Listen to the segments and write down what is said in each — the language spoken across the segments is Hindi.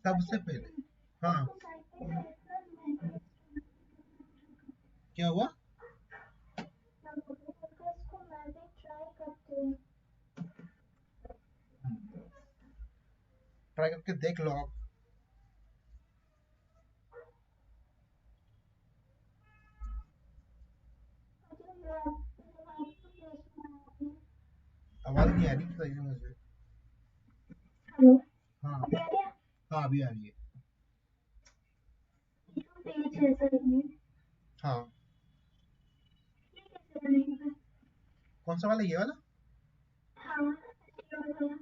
सबसे पहले। हाँ, क्या हुआ? ट्राई करके देख लो आप। आवाज नहीं आ रही सही से मुझे। हेलो, हाँ। अभी आ गया? हाँ, अभी आ रही है। पेज है सर में, हाँ। ये कैसे बनेगा? कौन सा वाला, ये वाला? हाँ, ये वाला।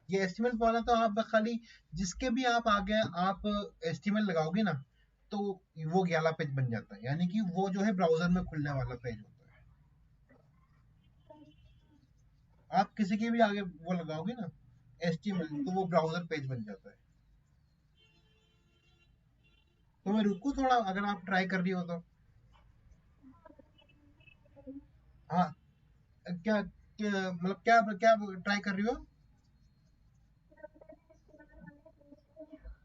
ये एस्टिमेट वाला तो आप खाली जिसके भी आप आगे आप एस्टिमेट लगाओगे ना, तो वो वाला पेज बन जाता है, यानी कि वो जो है ब्राउजर में खुलने वाला पेज होता है। आप किसी के भी आगे वो लगाओगे ना एस्टिमेट, तो वो ब्राउजर पेज बन जाता है। तो मैं रुकूं थोड़ा, अगर आप ट्राई कर रही हो तो। हाँ। मतलब क्या क्या ट्राई कर रही हो?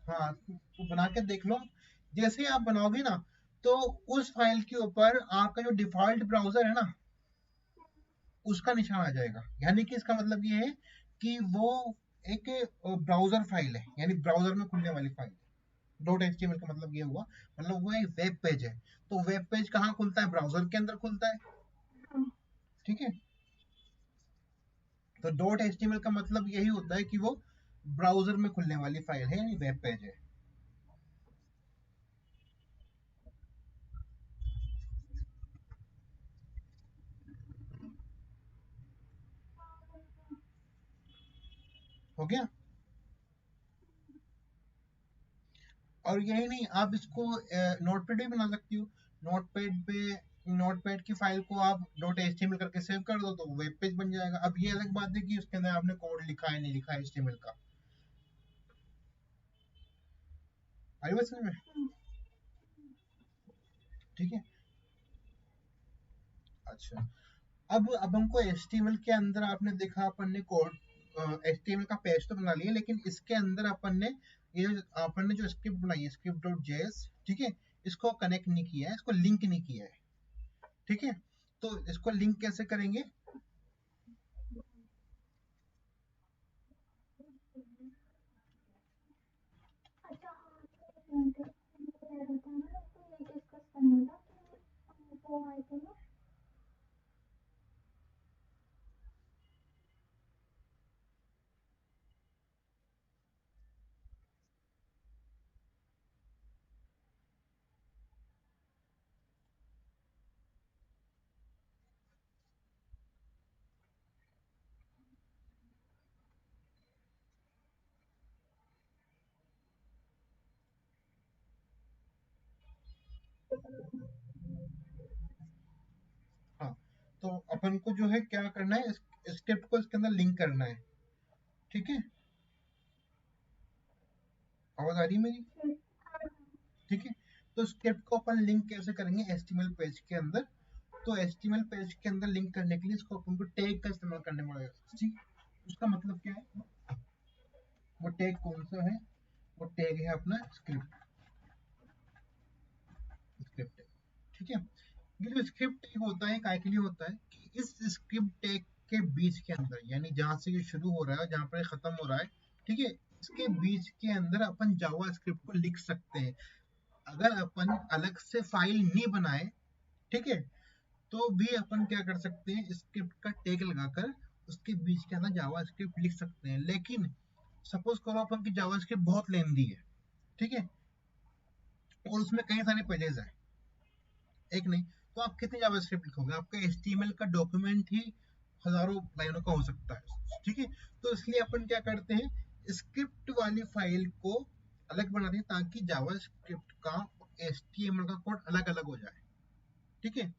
हाँ, तो बना के देख लो। जैसे ही आप बनाओगे ना, तो उस फाइल के ऊपर आपका जो डिफॉल्ट ब्राउजर है ना, उसका निशान आ जाएगा। यानी कि इसका मतलब ये है कि वो एक ब्राउजर फाइल है, यानी ब्राउजर में खुलने वाली फाइल। डॉट एचटीएमएल का मतलब ये हुआ, मतलब वो एक वेब पेज है। तो वेब पेज कहाँ खुलता है? ब्राउजर के अंदर खुलता है। ठीक है। तो डॉट एचटीएमएल का मतलब यही होता है कि वो ब्राउजर में खुलने वाली फाइल है, यानी वेब पेज है। हो गया? और यही नहीं, आप इसको नोटपैड भी बना सकती हो। नोटपैड की फाइल को आप डॉट एचटीएमएल करके सेव कर दो, तो वेब पेज बन जाएगा। अब ये अलग बात है कि उसके अंदर आपने कोड लिखा है नहीं लिखा है एचटीएमएल का। आई बात समझ में? ठीक है। अच्छा, अब हमको एचटीएमएल के अंदर, आपने देखा अपन ने कोड एचटीएमएल का पेज तो बना लिया, लेकिन इसके अंदर अपन ने जो स्क्रिप्ट बनाई है, स्क्रिप्ट डॉट जेएस, ठीक है, इसको कनेक्ट नहीं किया है, इसको लिंक नहीं किया है। ठीक है। तो इसको लिंक कैसे करेंगे? अच्छा, हाँ, तो एक मिनट, मुझे कह रहा था ना, तो ये डिस्कस करना था कि वो आए थे ना। हाँ, तो अपन को जो है क्या करना है, स्क्रिप्ट को इसके अंदर लिंक करना है। ठीक है। आवाज आ रही है मेरी? ठीक है। तो स्क्रिप्ट को अपन लिंक कैसे करेंगे एचटीएमएल पेज के अंदर? तो एचटीएमएल पेज के अंदर लिंक करने के लिए इसको अपन को टैग का इस्तेमाल करने पड़ेगा। ठीक। उसका मतलब क्या है? वो टैग कौन सा है? वो टैग है अपना स्क्रिप्ट। Script tag. ठीक है। ये जो स्क्रिप्ट टैग होता है काय के लिए होता है कि इस स्क्रिप्ट टैग के बीच के अंदर, यानी जहां से ये शुरू हो रहा है जहां पर ये खत्म हो रहा है, ठीक है, इसके बीच के अंदर अपन जावा स्क्रिप्ट को लिख सकते हैं। अगर अपन अलग से फाइल नहीं बनाए, ठीक है, तो भी अपन क्या कर सकते हैं, स्क्रिप्ट का टैग लगाकर उसके बीच के अंदर जावा स्क्रिप्ट लिख सकते हैं। लेकिन सपोज करो अपन की जावा स्क्रिप्ट बहुत लेंदी है, ठीक है, और उसमें कई सारे पेजेस हैं, एक नहीं, तो आप कितनी जावा स्क्रिप्ट लिखोगे? आपका एचटीएमएल का डॉक्यूमेंट ही हजारों लाइनों का हो सकता है। ठीक है। तो इसलिए अपन क्या करते हैं, स्क्रिप्ट वाली फाइल को अलग बनाते हैं, ताकि जावा स्क्रिप्ट का एचटीएमएल का कोड अलग अलग हो जाए। ठीक है।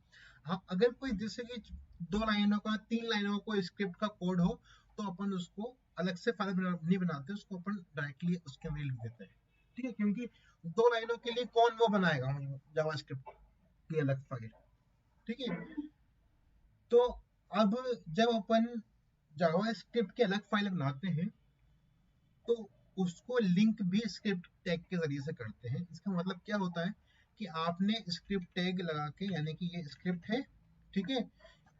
हाँ, अगर कोई जैसे कि 2 लाइनों का 3 लाइनों को स्क्रिप्ट का कोड हो, तो अपन उसको अलग से फाइल नहीं बनाते, उसको अपन डायरेक्टली उसके अंदर लिख देते हैं। ठीक है, क्योंकि 2 लाइनों के लिए कौन वो बनाएगा जावा स्क्रिप्ट की अलग फाइल। ठीक है। तो अब जब अपन जावा स्क्रिप्ट की अलग फाइल बनाते हैं, तो उसको लिंक भी स्क्रिप्ट टैग के जरिए से करते हैं। इसका मतलब क्या होता है कि आपने स्क्रिप्ट टैग लगा के, यानी कि ये स्क्रिप्ट है, ठीक है,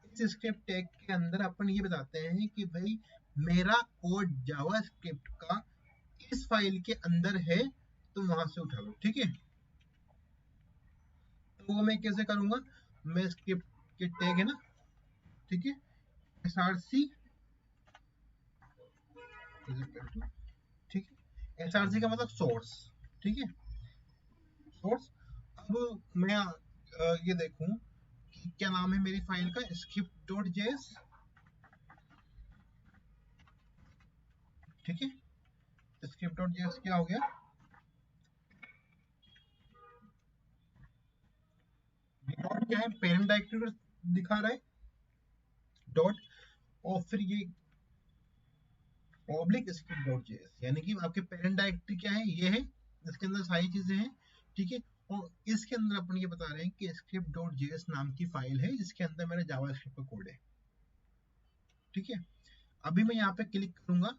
इस स्क्रिप्ट टैग के अंदर अपन ये बताते हैं कि भाई मेरा कोड जावास्क्रिप्ट का इस फाइल के अंदर है, तो वहां से उठा लो, ठीक है। तो वो मैं कैसे करूंगा, मैं स्क्रिप्ट के टैग है ना, ठीक है, src, ठीक है, src का मतलब सोर्स, ठीक है, सोर्स। अब मैं ये देखूं कि क्या नाम है मेरी फाइल का, script.js, ठीक है, script.js क्या हो गया, डॉट क्या है, पेरेंट डायरेक्टरी दिखा रहा है, डॉट, और फिर ये ऑब्लिक script.js, यानी कि आपके पेरेंट डायरेक्टरी क्या है, ये है, इसके अंदर सारी चीजें हैं, ठीक है। और इसके अंदर अपन ये बता रहे हैं कि script.js नाम की फाइल है, इसके अंदर मेरा जावास्क्रिप्ट का कोड है, ठीक है। अभी मैं यहाँ पे क्लिक करूंगा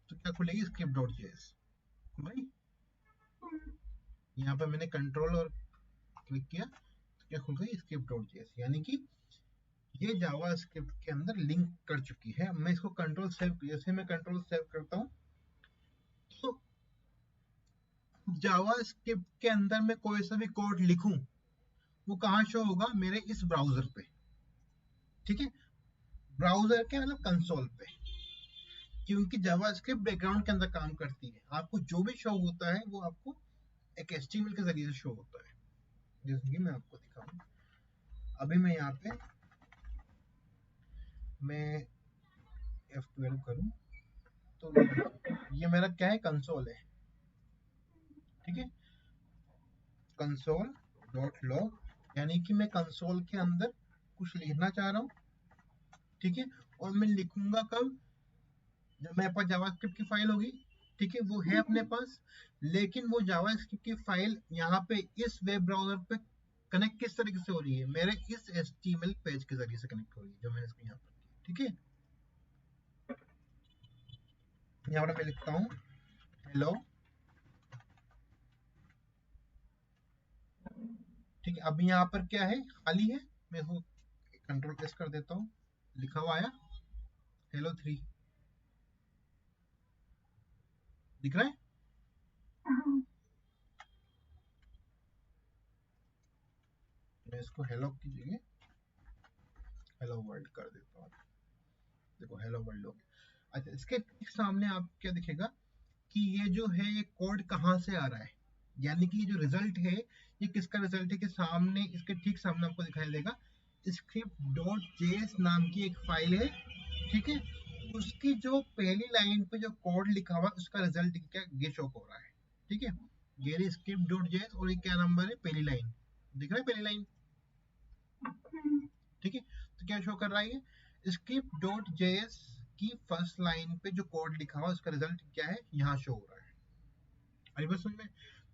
तो क्या खुलेगी, script.js, भाई यहाँ पे मैंने कंट्रोल और क्लिक किया तो क्या खुल गई, script.js, यानी कि ये जावास्क्रिप्ट के अंदर लिंक कर चुकी है। मैं इसको कंट्रोल सेव, जैसे मैं कंट्रोल सेव करता हूँ तो जावास्क्रिप्ट के अंदर मैं कोई सा भी कोड लिखूं, वो कहाँ शो होगा, मेरे इस ब्राउजर पे, ठीक है, ब्राउजर के मतलब कंसोल पे, क्योंकि जावास्क्रिप्ट बैकग्राउंड के अंदर काम करती है। आपको जो भी शो होता है वो आपको एक HTML के जरिए से शो होता है, जैसे कि मैं आपको दिखाऊं। अभी मैं यहाँ पे मैं F12 करूं तो ये मेरा क्या है, कंसोल है, ठीक है, कंसोल डॉट लॉग, यानी कि मैं कंसोल के अंदर कुछ लिखना चाह रहा हूँ, ठीक है। और मैं लिखूंगा कब, जब मेरे पास जावास्क्रिप्ट की फाइल होगी, ठीक है, वो है अपने पास, लेकिन वो जावास्क्रिप्ट की फाइल यहाँ पे इस वेब ब्राउजर पे कनेक्ट किस तरीके से हो रही है, मेरे इस HTML पेज के जरिए से कनेक्ट हो रही है, जो मैंने इसको यहाँ पर, ठीक है। यहाँ पर मैं लिखता हूँ हेलो, ठीक है। अब यहाँ पर क्या है, खाली है, मैं इसको कंट्रोल प्रेस कर देता हूँ, लिखा हुआ आया hello3, दिख रहा है, हाँ। मैं इसको हेलो की जगह हेलो वर्ल्ड कर देता हूँ, देखो हेलो वर्ल्ड हो गया। अच्छा, इसके ठीक सामने आप क्या दिखेगा कि ये जो है ये कोड कहाँ से आ रहा है, यानी कि ये जो रिजल्ट है ये किसका रिजल्ट है, कि सामने इसके ठीक सामने आपको दिखाई देगा script.js नाम की एक फाइल है, ठीक है, उसकी जो पहली लाइन पे जो कोड लिखा हुआ है उसका रिजल्ट क्या ये शो हो रहा है, ठीक है। ये script.js और ये क्या नंबर है, पहली लाइन, दिख रहा है पहली लाइन, ठीक है। तो क्या शो कर रहा है, ये script.js की फर्स्ट लाइन पे जो कोड लिखा हुआ है उसका रिजल्ट क्या है, यहाँ शो हो रहा है। अरे बस समझ में,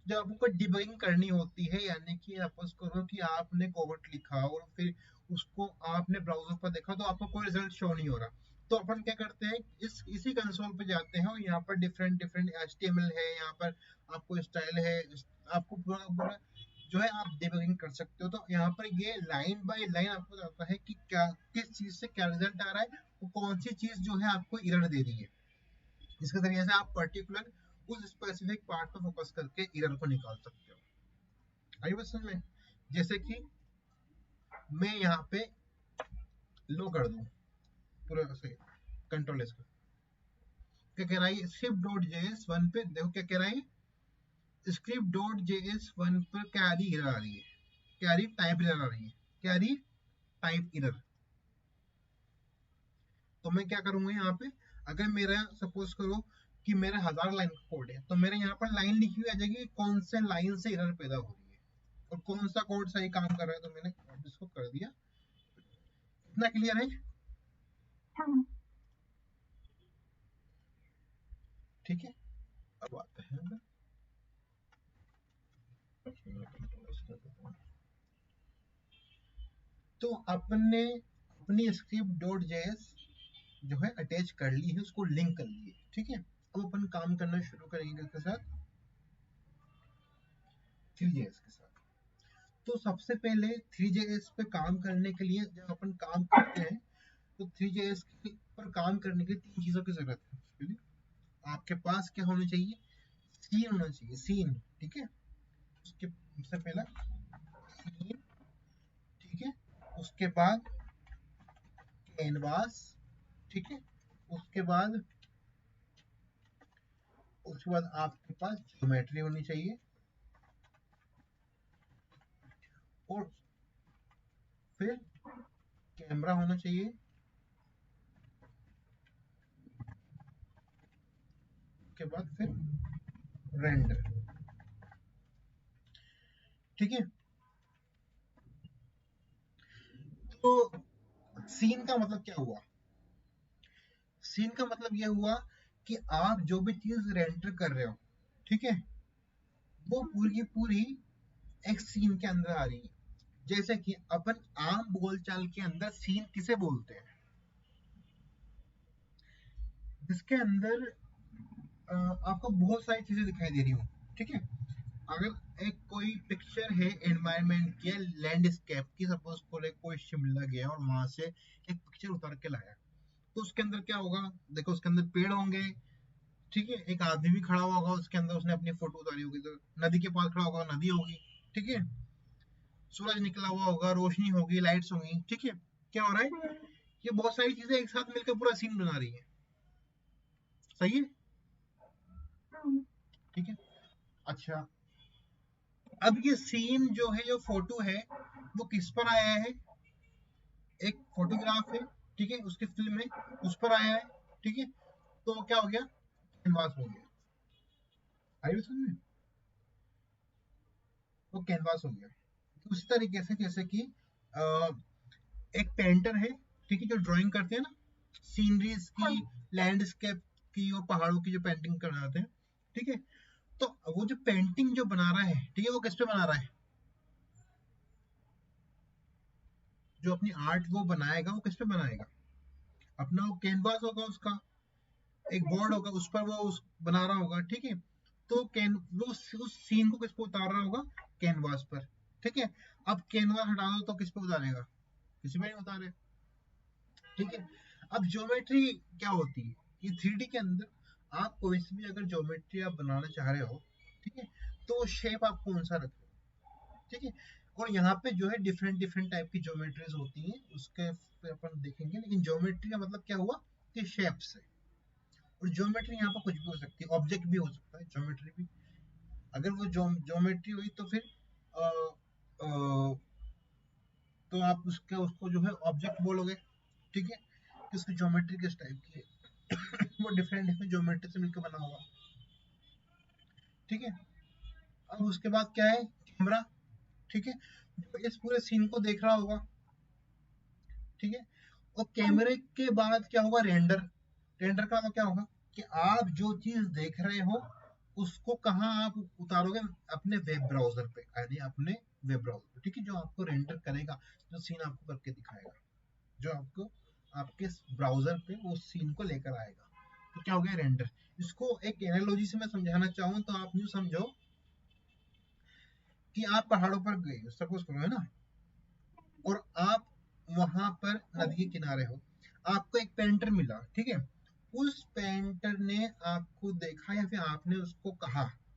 जब आपको डिबगिंग करनी होती है, यानी कि सपोज करो कि आपने कोड लिखा और फिर उसको आपने ब्राउजर पर देखा तो आपको कोई रिजल्ट शो नहीं हो रहा, तो अपन क्या करते हैं, इसी कंसोल पे जाते हैं और यहाँ पर डिफरेंट डिफरेंट HTML है, यहाँ पर आपको स्टाइल है, आपको पूरा पूरा जो है आप डिबगिंग कर सकते हो। तो यहाँ पर ये लाइन बाय लाइन आपको बताता है कि क्या किस चीज से क्या रिजल्ट आ रहा है, वो कौन सी चीज जो है आपको एरर दे रही है, इसके जरिए से आप पर्टिकुलर उस स्पेसिफिक पार्ट पर फोकस करके एरर को निकाल सकते हो। आई बात समझ में, जैसे कि मैं यहाँ पे लो कर दूं पूरा सही, कंट्रोल एस, क्या कह रहा है script.js1 पे, देखो क्या कह रहा है, script.js1 पर क्या आ रही, एरर आ रही है, क्या आ रही, टाइप एरर आ रही है, क्या आ रही, टाइप एरर। तो मैं क्या करूंगा यहाँ पे, अगर मेरा सपोज करो कि मेरा 1000 लाइन का कोड है, तो मेरे यहाँ पर लाइन लिखी हुई आ जाएगी कौन से लाइन से एरर पैदा हो रही है और कौन सा कोड सही काम कर रहा है, तो मैंने इसको कर दिया, इतना क्लियर है, हाँ। ठीक है। अब आते हैं, तो अपने अपनी script.js जो है अटैच कर ली है, उसको लिंक कर ली है, ठीक है। अब अपन काम करना शुरू करेंगे इसके साथ, Three.js के साथ। तो सबसे पहले Three.js पे काम करने के लिए जब अपन काम करते हैं तो Three.js पर काम करने के लिए तीन चीजों की जरूरत है। पहले आपके पास क्या होना चाहिए, सीन होना चाहिए, सीन, ठीक है। उसके सबसे पहला सीन, ठीक है। उसके बाद कैनवास, ठीक है। उसके बाद आपके पास ज्योमेट्री होनी चाहिए, और फिर कैमरा होना चाहिए, उसके बाद फिर रेंडर, ठीक है। तो सीन का मतलब क्या हुआ, सीन का मतलब यह हुआ कि आप जो भी चीज रेंडर कर रहे हो, ठीक है, वो पूरी की पूरी एक सीन के अंदर आ रही है। जैसे कि अपन आम बोलचाल के अंदर सीन किसे बोलते हैं, जिसके अंदर आपको बहुत सारी चीजें दिखाई दे रही हो, ठीक है। अगर एक कोई पिक्चर है एनवायरनमेंट की, लैंडस्केप की, सपोज कोई शिमला गया और वहां से एक पिक्चर उतार के लाया, तो उसके अंदर क्या होगा, देखो उसके अंदर पेड़ होंगे, ठीक है, एक आदमी भी खड़ा हुआ होगा उसके अंदर, उसने अपनी फोटो उतारी होगी, तो नदी के पास खड़ा होगा, नदी होगी, ठीक है। सूरज निकला हुआ होगा, रोशनी होगी, लाइट्स होंगी, ठीक है। क्या हो रहा है, ये बहुत सारी चीजें एक साथ मिलकर पूरा सीन बना रही है, सही है, ठीक है। अच्छा, अब ये सीन जो है, जो फोटो है, वो किस पर आया है, एक फोटोग्राफ है, ठीक है, उसकी फिल्म है, उस पर आया है, ठीक है। तो क्या हो गया, कैनवास हो गया, आई समझ में, वो कैनवास हो गया। उसी तरीके से जैसे कि अ, एक पेंटर है, ठीक है, जो ड्राइंग करते हैं ना, सीनरीज की, लैंडस्केप की और पहाड़ों की जो पेंटिंग बनाते हैं, ठीक है। तो वो जो पेंटिंग जो बना रहा है, ठीक है, वो किस पे बना रहा है, जो अपनी आर्ट वो बनाएगा वो किस पे बनाएगा, अपना वो कैनवास होगा, उसका एक बोर्ड होगा, उस पर वो बना रहा होगा, ठीक है। तो वो उस सीन को किस पे उतार रहा होगा, कैनवास पर, ठीक है। अब कैनवास हटा दो तो किस पे उतारेगा, किसी पे नहीं उतारे, ठीक है। अब ज्योमेट्री क्या होती है, ये 3D के अंदर आप कोई सी भी अगर ज्योमेट्री आप बनाना चाह रहे हो, ठीक है, तो शेप आप कौन सा रख रहे हो, ठीक है। और यहाँ पे जो है डिफरेंट डिफरेंट टाइप की ज्योमेट्रीज होती हैं, उसके पे अपन देखेंगे, लेकिन ज्योमेट्री का मतलब क्या हुआ, कि शेप से। और ज्योमेट्री यहाँ पर कुछ भी हो सकती है, ऑब्जेक्ट भी हो सकता है ज्योमेट्री भी। अगर वो ज्योमेट्री हुई तो फिर अ, अ, तो आप उसको जो है ऑब्जेक्ट बोलोगे, ठीक है, कि उसकी ज्योमेट्री किस टाइप की है वो डिफरेंट डिफरेंट ज्योमेट्री से मिलकर बना होगा, ठीक है। अब उसके बाद क्या है, कैमरा, ठीक है, जो इस पूरे सीन को देख रहा होगा, ठीक है। और कैमरे के बाद क्या होगा, रेंडर, रेंडर का मतलब क्या होगा, कि आप जो चीज देख रहे हो उसको कहाँ आप उतारोगे, अपने वेब ब्राउजर पे, यानी अपने वेब ब्राउजर पे, ठीक है, जो आपको रेंडर करेगा, जो सीन आपको करके दिखाएगा, जो आपको आपके ब्राउजर पे वो सीन को लेकर आएगा, तो क्या हो गया, रेंडर। इसको एक एनालॉजी से मैं समझाना चाहूँ तो आप यूँ समझो कि आप पहाड़ों पर गए, सपोज करो, है ना, और आप वहां पर नदी के किनारे हो, आपको एक पेंटर मिला, ठीक है। उस पेंटर ने आपको देखा या फिर आपने उसको कहा